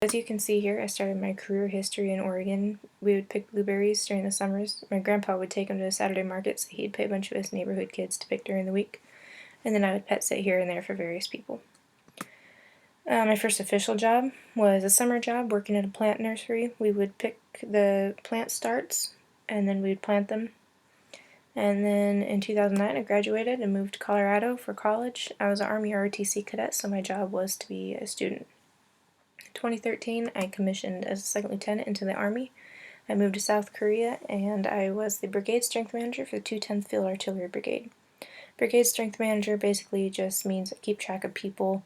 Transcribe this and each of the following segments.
As you can see here, I started my career history in Oregon. We would pick blueberries during the summers. My grandpa would take them to the Saturday market, so he'd pay a bunch of his neighborhood kids to pick during the week. And then I would pet sit here and there for various people. My first official job was a summer job working at a plant nursery. We would pick the plant starts and then we would plant them. And then in 2009 I graduated and moved to Colorado for college. I was an Army ROTC cadet, so my job was to be a student. 2013, I commissioned as a second lieutenant into the Army. I moved to South Korea, and I was the brigade strength manager for the 210th Field Artillery Brigade. Brigade strength manager basically just means I keep track of people,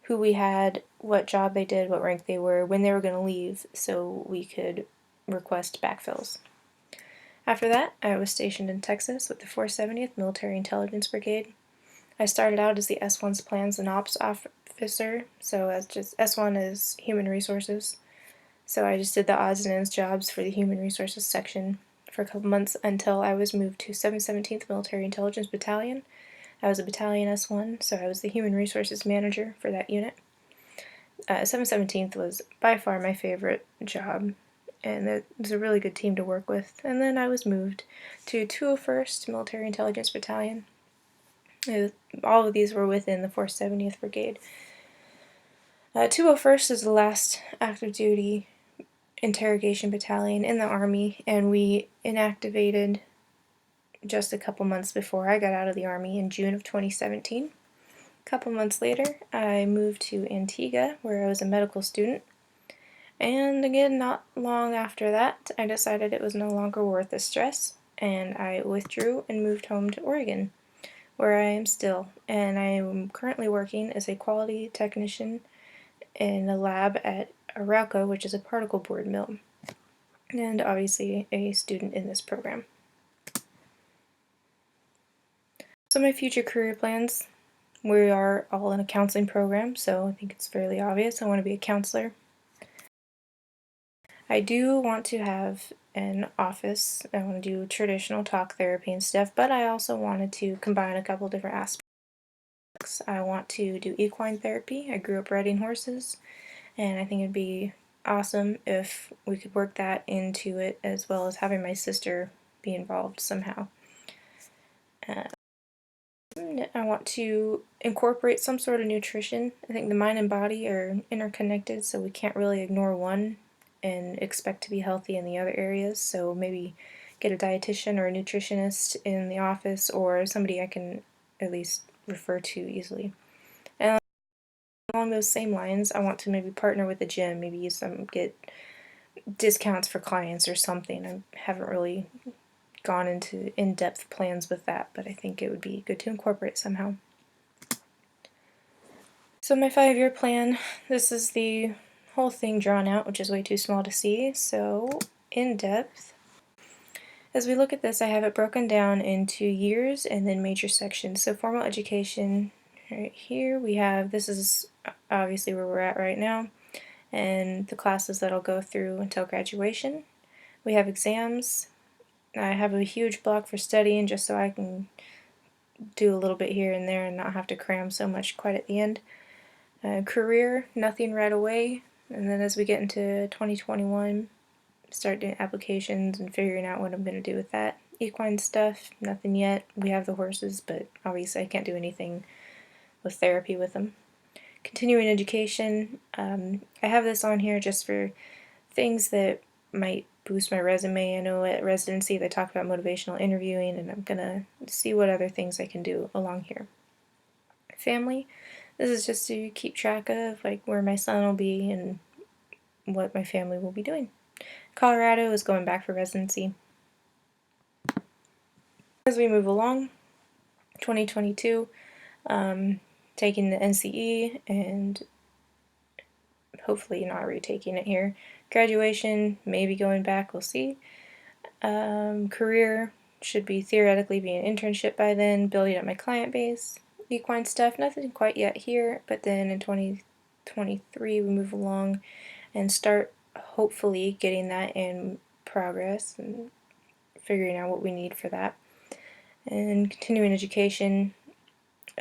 who we had, what job they did, what rank they were, when they were going to leave, so we could request backfills. After that, I was stationed in Texas with the 470th Military Intelligence Brigade. I started out as the S1's Plans and Ops officer, so as just S1 is Human Resources. So I just did the odds and ends jobs for the Human Resources section for a couple months until I was moved to 717th Military Intelligence Battalion. I was a Battalion S1, so I was the Human Resources Manager for that unit. 717th was by far my favorite job, and it was a really good team to work with. And then I was moved to 201st Military Intelligence Battalion. All of these were within the 470th Brigade. 201st is the last active duty interrogation battalion in the Army, and we inactivated just a couple months before I got out of the Army in June of 2017. A couple months later, I moved to Antigua, where I was a medical student. And again, not long after that, I decided it was no longer worth the stress, and I withdrew and moved home to Oregon, where I am still. And I am currently working as a quality technician in a lab at Arauco, which is a particle board mill, and obviously a student in this program. So my future career plans, we are all in a counseling program, so I think it's fairly obvious I want to be a counselor. I do want to have an office. I want to do traditional talk therapy and stuff, but I also wanted to combine a couple different aspects. I want to do equine therapy. I grew up riding horses, and I think it'd be awesome if we could work that into it, as well as having my sister be involved somehow. I want to incorporate some sort of nutrition. I think the mind and body are interconnected, so we can't really ignore one and expect to be healthy in the other areas. So maybe get a dietitian or a nutritionist in the office, or somebody I can at least refer to easily. And along those same lines, I want to maybe partner with a gym, maybe get discounts for clients or something. I haven't really gone into in-depth plans with that, but I think it would be good to incorporate somehow. So my 5-year plan, this is the whole thing drawn out, which is way too small to see, so in depth. As we look at this, I have it broken down into years and then major sections. So formal education, right here we have, this is obviously where we're at right now, and the classes that I'll go through until graduation. We have exams. I have a huge block for studying just so I can do a little bit here and there and not have to cram so much quite at the end. Career, nothing right away, and then as we get into 2021, start doing applications and figuring out what I'm going to do with that. Equine stuff, nothing yet. We have the horses, but obviously I can't do anything with therapy with them. Continuing education, I have this on here just for things that might boost my resume. I know at residency they talk about motivational interviewing, and I'm gonna see what other things I can do along here. Family, this is just to keep track of like where my son will be and what my family will be doing. Colorado is going back for residency. As we move along, 2022, taking the NCE and hopefully not retaking it here. Graduation, maybe going back, we'll see. Career should be theoretically be an internship by then, building up my client base. Equine stuff, nothing quite yet here, but then in 2023 we move along and start hopefully getting that in progress and figuring out what we need for that. And continuing education,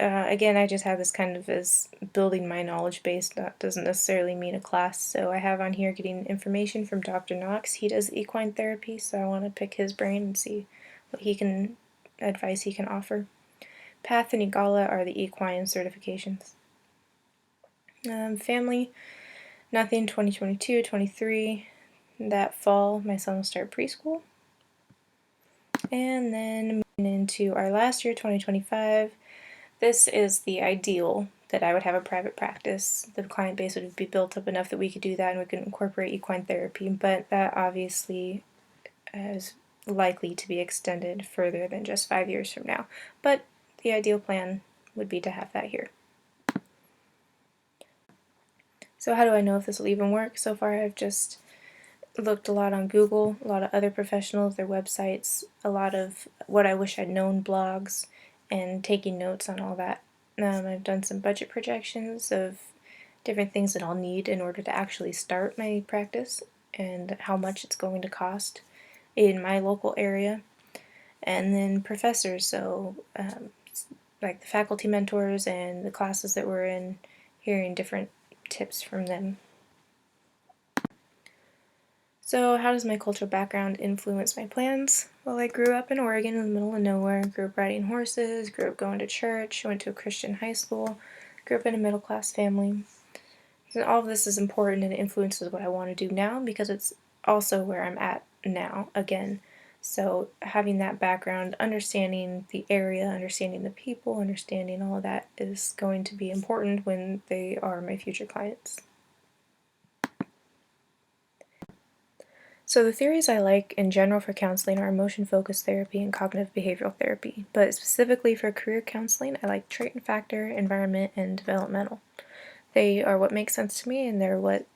Again, I just have this kind of as building my knowledge base. That doesn't necessarily mean a class. So I have on here getting information from Dr. Knox. He does equine therapy, so I want to pick his brain and see what advice he can offer. PATH and EGALA are the equine certifications. Family, nothing. 2022, 23. That fall, my son will start preschool. And then moving into our last year, 2025. This is the ideal that I would have a private practice. The client base would be built up enough that we could do that and we could incorporate equine therapy, but that obviously is likely to be extended further than just 5 years from now. But the ideal plan would be to have that here. So how do I know if this will even work? So far I've just looked a lot on Google, a lot of other professionals, their websites, a lot of what I wish I'd known blogs, and taking notes on all that. I've done some budget projections of different things that I'll need in order to actually start my practice and how much it's going to cost in my local area. And then professors, so like the faculty mentors and the classes that we're in, hearing different tips from them. So how does my cultural background influence my plans? Well, I grew up in Oregon in the middle of nowhere, grew up riding horses, grew up going to church, went to a Christian high school, grew up in a middle-class family. And all of this is important and it influences what I want to do now because it's also where I'm at now, again. So having that background, understanding the area, understanding the people, understanding all of that is going to be important when they are my future clients. So the theories I like in general for counseling are emotion-focused therapy and cognitive behavioral therapy, but specifically for career counseling, I like trait and factor, environment, and developmental. They are what makes sense to me and they're what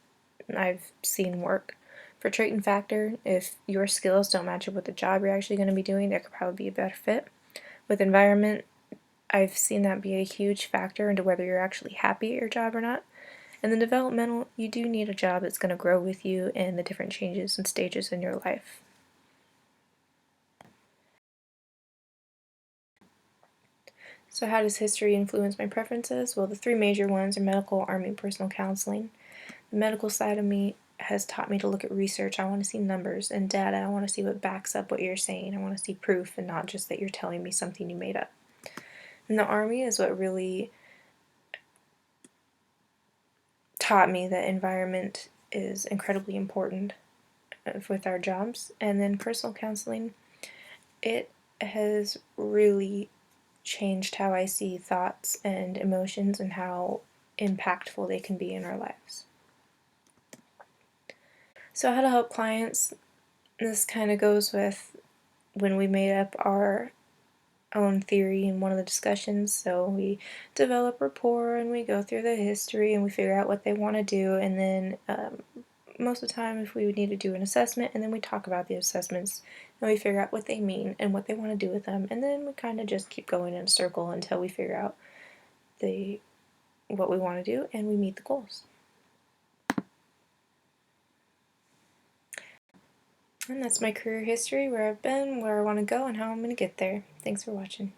I've seen work. For trait and factor, if your skills don't match up with the job you're actually going to be doing, there could probably be a better fit. With environment, I've seen that be a huge factor into whether you're actually happy at your job or not. And then developmental, you do need a job that's going to grow with you and the different changes and stages in your life. So how does history influence my preferences? Well, the three major ones are medical, army, and personal counseling. The medical side of me has taught me to look at research. I want to see numbers and data. I want to see what backs up what you're saying. I want to see proof and not just that you're telling me something you made up. And the army is what really taught me that environment is incredibly important with our jobs. And then personal counseling, it has really changed how I see thoughts and emotions and how impactful they can be in our lives. So how to help clients, this kind of goes with when we made up our own theory in one of the discussions. So we develop rapport and we go through the history and we figure out what they want to do, and then most of the time if we would need to do an assessment, and then we talk about the assessments and we figure out what they mean and what they want to do with them, and then we kind of just keep going in a circle until we figure out what we want to do and we meet the goals. And that's my career history, where I've been, where I want to go, and how I'm going to get there. Thanks for watching.